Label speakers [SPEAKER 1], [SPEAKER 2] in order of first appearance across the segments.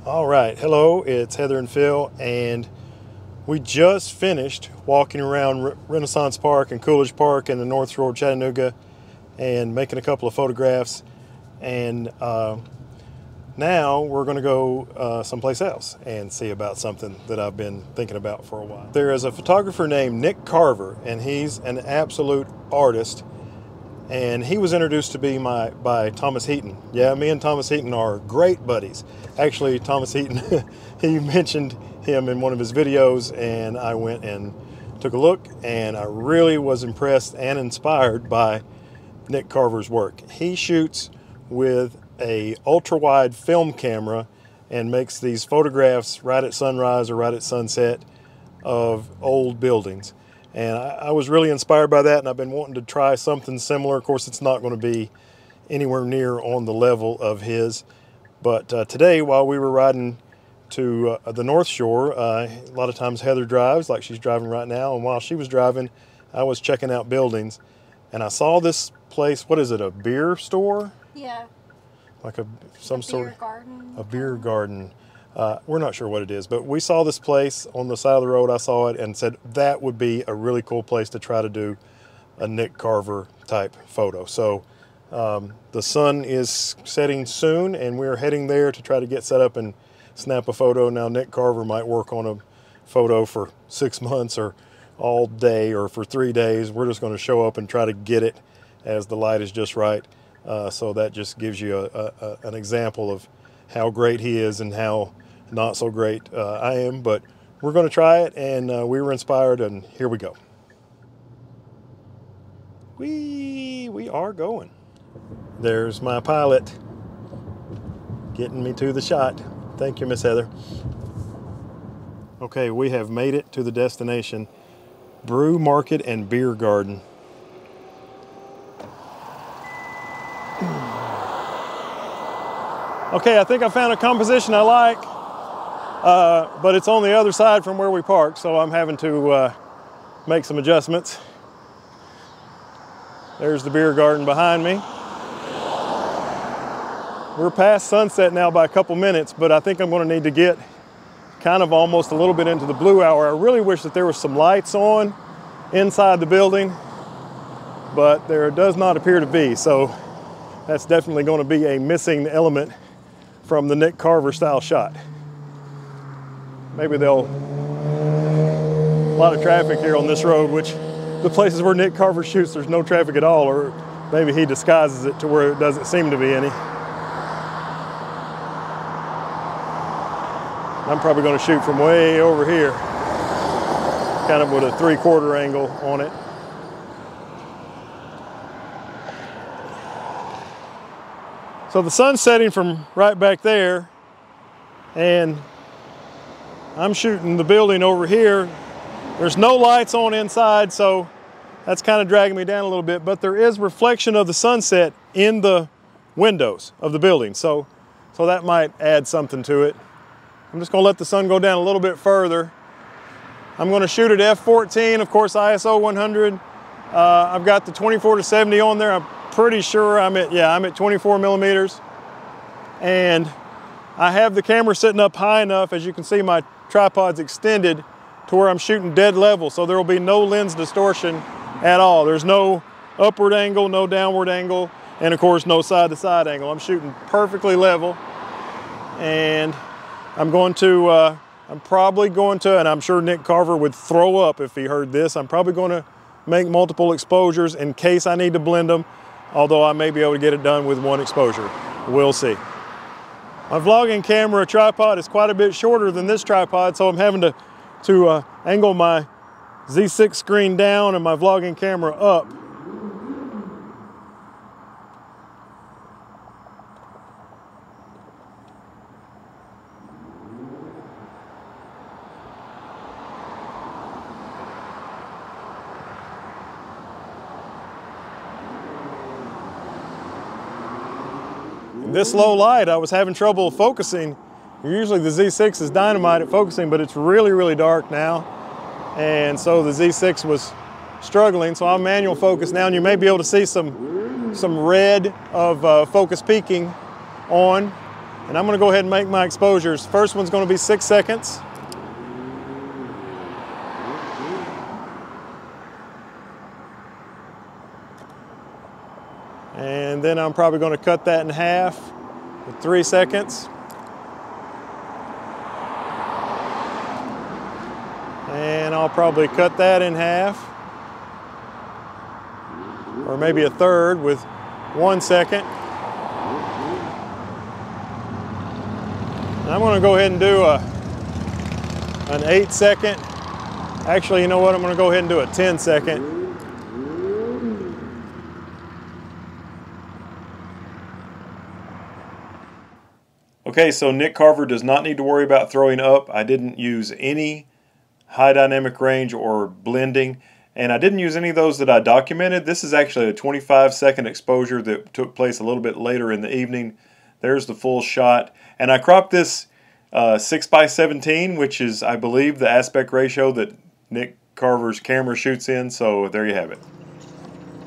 [SPEAKER 1] All right, hello, it's Heather and Phil, and we just finished walking around Renaissance Park and Coolidge Park in the North Shore of Chattanooga and making a couple of photographs. And now we're going to go someplace else and see about something that I've been thinking about for a while. There is a photographer named Nick Carver, and he's an absolute artist. And he was introduced to me by Thomas Heaton. Yeah, me and Thomas Heaton are great buddies. Actually, Thomas Heaton, he mentioned him in one of his videos, and I went and took a look, and I really was impressed and inspired by Nick Carver's work. He shoots with a ultra-wide film camera and makes these photographs right at sunrise or right at sunset of old buildings. And I was really inspired by that, and I've been wanting to try something similar. Of course, it's not going to be anywhere near on the level of his. But today, while we were riding to the North Shore, a lot of times Heather drives, like she's driving right now. And while she was driving, I was checking out buildings. And I saw this place, what is it, a beer store?
[SPEAKER 2] Yeah.
[SPEAKER 1] Like a beer garden. We're not sure what it is, but we saw this place on the side of the road. I saw it and said that would be a really cool place to try to do a Nick Carver type photo. So the sun is setting soon, and we're heading there to try to get set up and snap a photo. Now, Nick Carver might work on a photo for 6 months or all day or for 3 days. We're just going to show up and try to get it as the light is just right. So that just gives you an example of how great he is and how not so great I am, but we're going to try it, and we were inspired, and here we go. We are going. There's my pilot getting me to the shot. Thank you, Miss Heather. Okay, we have made it to the destination, Brew Market and Beer Garden. Okay, I think I found a composition I like. But it's on the other side from where we parked, so I'm having to make some adjustments. There's the beer garden behind me. We're past sunset now by a couple minutes, but I think I'm going to need to get kind of almost a little bit into the blue hour. I really wish that there was some lights on inside the building, but there does not appear to be, so that's definitely going to be a missing element from the Nick Carver style shot. Maybe a lot of traffic here on this road, which the places where Nick Carver shoots, there's no traffic at all, or maybe he disguises it to where it doesn't seem to be any. I'm probably going to shoot from way over here, kind of with a 3/4 angle on it. So the sun's setting from right back there, and I'm shooting the building over here. There's no lights on inside, so that's kind of dragging me down a little bit, but there is reflection of the sunset in the windows of the building, so that might add something to it. I'm just going to let the sun go down a little bit further. I'm going to shoot at f/14, of course, ISO 100. I've got the 24-70 on there. I'm pretty sure I'm at 24 millimeters. And I have the camera sitting up high enough, as you can see, my tripod's extended to where I'm shooting dead level, so there will be no lens distortion at all. There's no upward angle, no downward angle, and of course no side-to-side angle. I'm shooting perfectly level, and I'm probably going to, and I'm sure Nick Carver would throw up if he heard this, I'm probably going to make multiple exposures in case I need to blend them, although I may be able to get it done with one exposure. We'll see. My vlogging camera tripod is quite a bit shorter than this tripod, so I'm having to angle my Z6 screen down and my vlogging camera up. This low light, I was having trouble focusing. Usually the Z6 is dynamite at focusing, but it's really, really dark now. And so the Z6 was struggling, so I'm manual focus now, and you may be able to see some red of focus peaking on. And I'm going to go ahead and make my exposures. First one's going to be 6 seconds. And then I'm probably going to cut that in half with 3 seconds. And I'll probably cut that in half, or maybe a third with 1 second. And I'm going to go ahead and do an 8 second. Actually, you know what? I'm going to go ahead and do a 10 second. Okay, so Nick Carver does not need to worry about throwing up. I didn't use any high dynamic range or blending, and I didn't use any of those that I documented. This is actually a 25-second exposure that took place a little bit later in the evening. There's the full shot, and I cropped this 6:17, which is, I believe, the aspect ratio that Nick Carver's camera shoots in. So there you have it.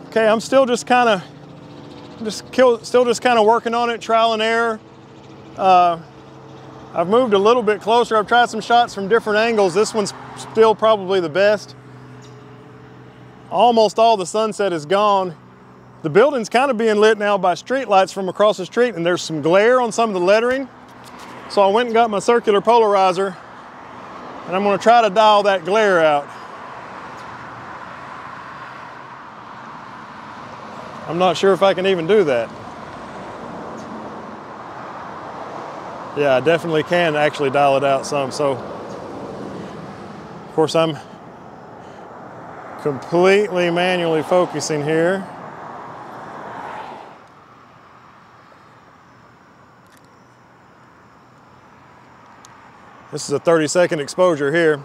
[SPEAKER 1] Okay, I'm still just kind of working on it, trial and error. I've moved a little bit closer. I've tried some shots from different angles. This one's still probably the best. Almost all the sunset is gone. The building's kind of being lit now by street lights from across the street, and there's some glare on some of the lettering. So I went and got my circular polarizer, and I'm going to try to dial that glare out. I'm not sure if I can even do that. Yeah, I definitely can actually dial it out some. So, of course, I'm completely manually focusing here. This is a 30-second exposure here.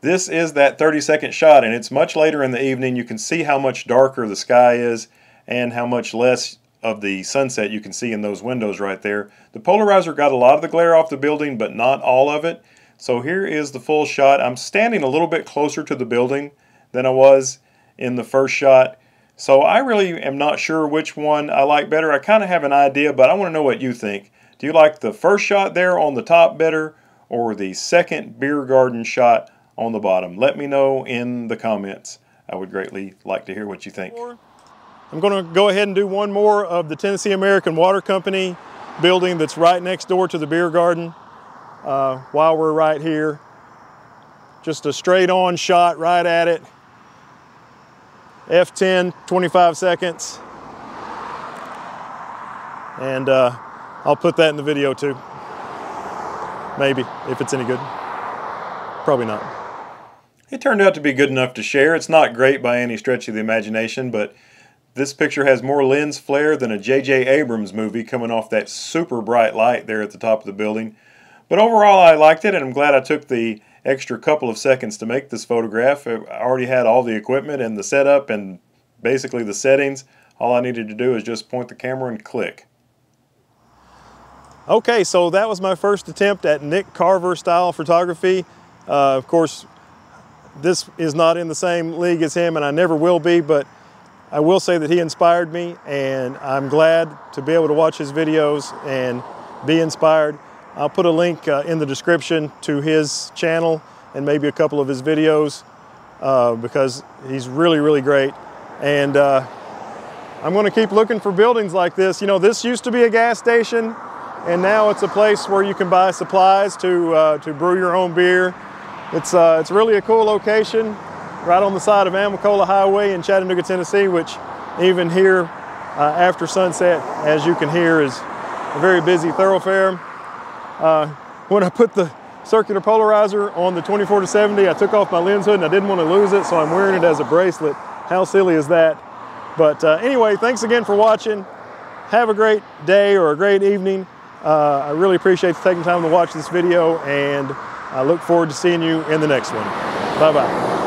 [SPEAKER 1] This is that 30-second shot, and it's much later in the evening. You can see how much darker the sky is and how much less of the sunset you can see in those windows right there. The polarizer got a lot of the glare off the building, but not all of it. So here is the full shot. I'm standing a little bit closer to the building than I was in the first shot. So I really am not sure which one I like better. I kind of have an idea, but I want to know what you think. Do you like the first shot there on the top better, or the second beer garden shot on the bottom? Let me know in the comments. I would greatly like to hear what you think. I'm going to go ahead and do one more of the Tennessee American Water Company building that's right next door to the beer garden while we're right here. Just a straight on shot right at it. F10, 25 seconds. And I'll put that in the video too. Maybe, if it's any good. Probably not. It turned out to be good enough to share. It's not great by any stretch of the imagination, but this picture has more lens flare than a J.J. Abrams movie coming off that super bright light there at the top of the building. But overall, I liked it, and I'm glad I took the extra couple of seconds to make this photograph. I already had all the equipment and the setup and basically the settings. All I needed to do is just point the camera and click. Okay, so that was my first attempt at Nick Carver style photography. Of course, this is not in the same league as him, and I never will be, but I will say that he inspired me, and I'm glad to be able to watch his videos and be inspired. I'll put a link in the description to his channel and maybe a couple of his videos because he's really, really great. And I'm going to keep looking for buildings like this. You know, this used to be a gas station, and now it's a place where you can buy supplies to brew your own beer. It's really a cool location, right on the side of Amicola Highway in Chattanooga, Tennessee, which even here after sunset, as you can hear, is a very busy thoroughfare. When I put the circular polarizer on the 24-70, I took off my lens hood and I didn't want to lose it, so I'm wearing it as a bracelet. How silly is that? But anyway, thanks again for watching. Have a great day or a great evening. I really appreciate you taking time to watch this video, and I look forward to seeing you in the next one. Bye-bye.